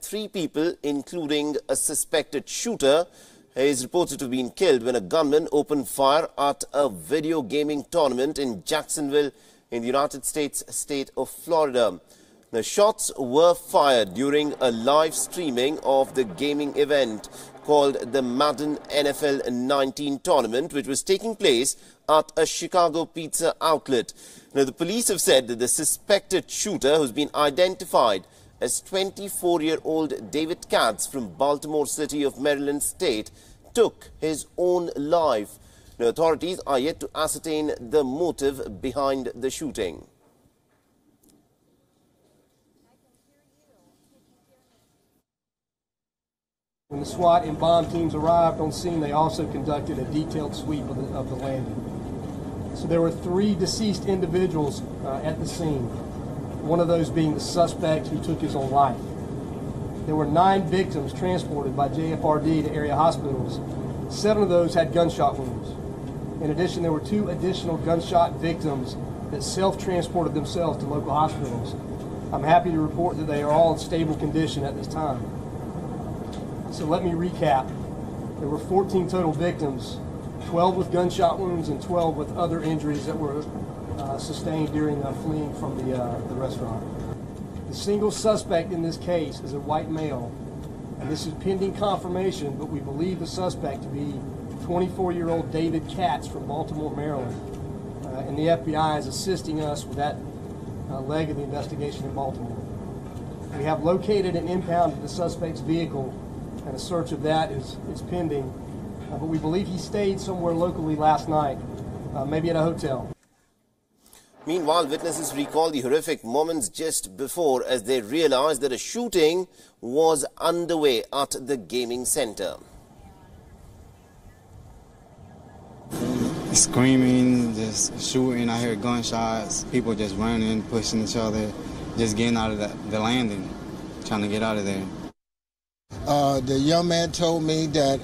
3 people, including a suspected shooter, is reported to have been killed when a gunman opened fire at a video gaming tournament in Jacksonville in the United States state of Florida. The shots were fired during a live streaming of the gaming event called the Madden NFL 19 tournament, which was taking place at a Chicago pizza outlet. Now, the police have said that the suspected shooter, who's been identified as 24-year-old David Katz from Baltimore City of Maryland State, took his own life. Now, authorities are yet to ascertain the motive behind the shooting. When the SWAT and bomb teams arrived on scene, they also conducted a detailed sweep of the landing. So there were 3 deceased individuals at the scene, one of those being the suspect who took his own life. There were 9 victims transported by JFRD to area hospitals. 7 of those had gunshot wounds. In addition, there were 2 additional gunshot victims that self-transported themselves to local hospitals. I'm happy to report that they are all in stable condition at this time. So let me recap. There were 14 total victims, 12 with gunshot wounds and 12 with other injuries that were sustained during fleeing from the restaurant. The single suspect in this case is a white male, and this is pending confirmation, but we believe the suspect to be 24-year-old David Katz from Baltimore, Maryland. And the FBI is assisting us with that leg of the investigation in Baltimore. We have located and impounded the suspect's vehicle, and a search of that is pending. But we believe he stayed somewhere locally last night, maybe at a hotel. Meanwhile, witnesses recall the horrific moments just before as they realized that a shooting was underway at the gaming center. Screaming, just shooting, I hear gunshots, people just running, pushing each other, just getting out of the landing, trying to get out of there. The young man told me that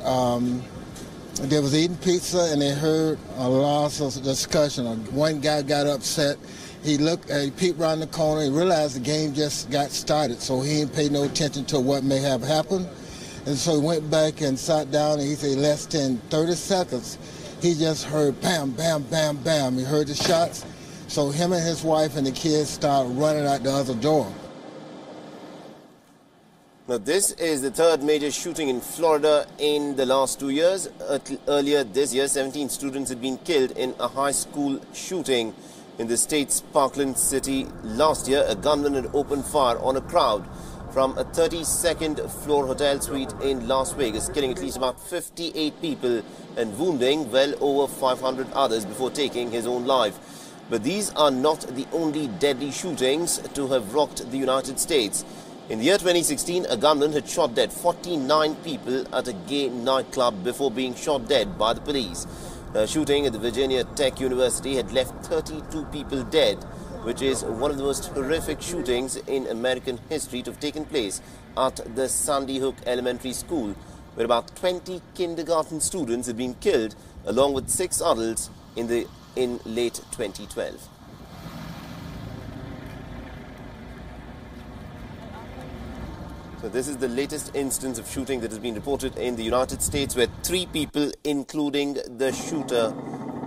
they was eating pizza and they heard a lot of discussion. One guy got upset. He peeped around the corner. He realized the game just got started, so he didn't pay no attention to what may have happened. And so he went back and sat down, and he said less than 30 seconds, he just heard bam, bam, bam, bam. He heard the shots. So him and his wife and the kids started running out the other door. Now, this is the 3rd major shooting in Florida in the last 2 years. Earlier this year, 17 students had been killed in a high school shooting in the state's Parkland City. Last year, a gunman had opened fire on a crowd from a 32nd floor hotel suite in Las Vegas, killing at least about 58 people and wounding well over 500 others before taking his own life. But these are not the only deadly shootings to have rocked the United States. In the year 2016, a gunman had shot dead 49 people at a gay nightclub before being shot dead by the police. A shooting at the Virginia Tech University had left 32 people dead, which is one of the most horrific shootings in American history to have taken place at the Sandy Hook Elementary School, where about 20 kindergarten students had been killed, along with 6 adults in late 2012. So this is the latest instance of shooting that has been reported in the United States, where 3 people, including the shooter,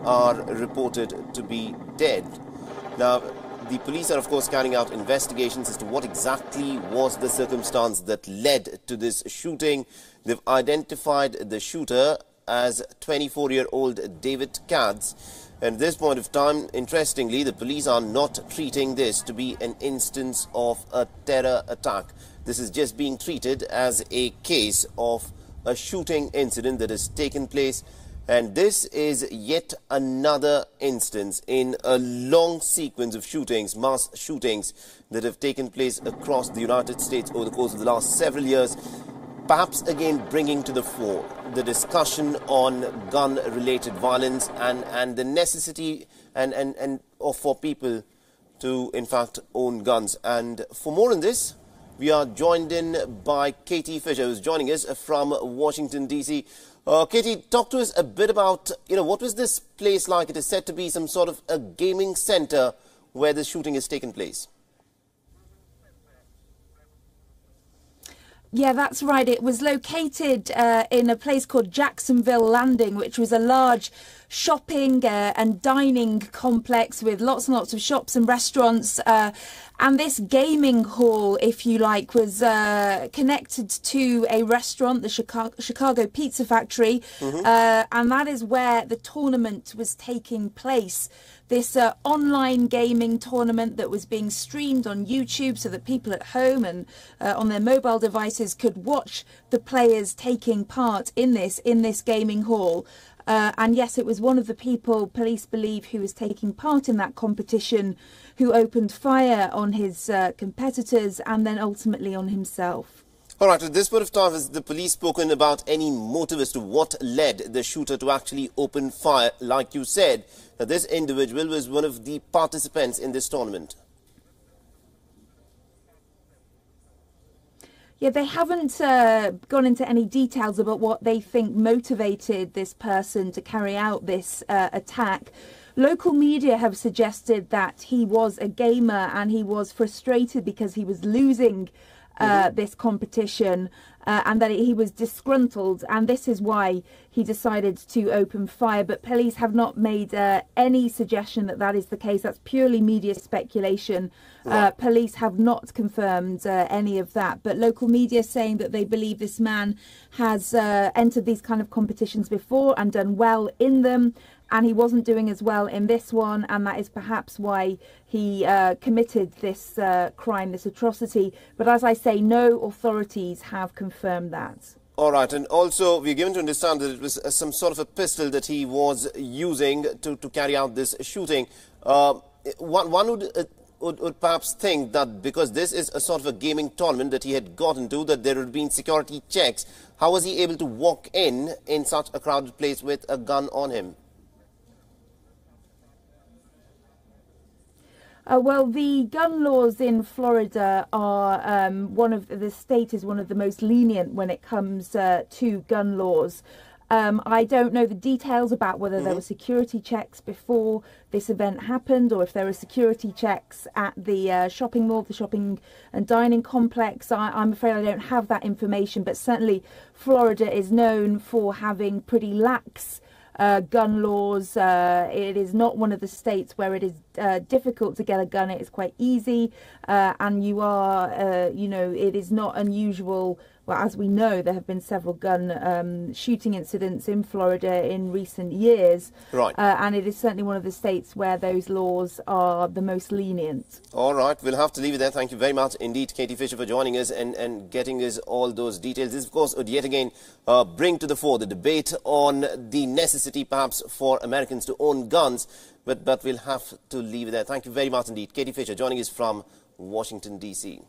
are reported to be dead. Now, the police are, of course, carrying out investigations as to what exactly was the circumstance that led to this shooting. They've identified the shooter as 24-year-old David Katz. And at this point of time, interestingly, the police are not treating this to be an instance of a terror attack. This is just being treated as a case of a shooting incident that has taken place. And this is yet another instance in a long sequence of shootings, mass shootings, that have taken place across the United States over the course of the last several years. Perhaps again bringing to the fore the discussion on gun-related violence and the necessity for people to, in fact, own guns. And for more on this, we are joined in by Katie Fisher, who's joining us from Washington, D.C. Katie, talk to us a bit about, what was this place like? It is said to be some sort of a gaming center where the shooting has taken place. Yeah, that's right. It was located in a place called Jacksonville Landing, which was a large shopping and dining complex with lots and lots of shops and restaurants. And this gaming hall, if you like, was connected to a restaurant, the Chicago Pizza Factory. And that is where the tournament was taking place. This online gaming tournament that was being streamed on YouTube so that people at home and on their mobile devices could watch the players taking part in this gaming hall. And yes, it was one of the people police believe who was taking part in that competition who opened fire on his competitors and then ultimately on himself. All right, at this point of time, has the police spoken about any motive as to what led the shooter to actually open fire? Like you said, that this individual was one of the participants in this tournament. Yeah, they haven't gone into any details about what they think motivated this person to carry out this attack. Local media have suggested that he was a gamer and he was frustrated because he was losing this competition and that he was disgruntled, and this is why he decided to open fire. But police have not made any suggestion that that is the case. That's purely media speculation. Police have not confirmed any of that, but local media saying that they believe this man has entered these kind of competitions before and done well in them, and he wasn't doing as well in this one, and that is perhaps why he committed this crime, this atrocity. But as I say, no authorities have confirmed that. All right, and also we're given to understand that it was some sort of a pistol that he was using to carry out this shooting. One would perhaps think that because this is a sort of a gaming tournament that he had got into, that there would have been security checks. How was he able to walk in such a crowded place with a gun on him? Well, the gun laws in Florida are the state is one of the most lenient when it comes to gun laws. I don't know the details about whether there were security checks before this event happened, or if there were security checks at the shopping mall, the shopping and dining complex. I'm afraid I don't have that information, but certainly Florida is known for having pretty lax gun laws. It is not one of the states where it is difficult to get a gun. It is quite easy, and you are, it is not unusual. Well, as we know, there have been several gun shooting incidents in Florida in recent years. Right. And it is certainly one of the states where those laws are the most lenient. All right, we'll have to leave it there. Thank you very much indeed, Katie Fisher, for joining us and getting us all those details. This, of course, would yet again bring to the fore the debate on the necessity, perhaps, for Americans to own guns. But we'll have to leave it there. Thank you very much indeed. Katie Fisher joining us from Washington, D.C.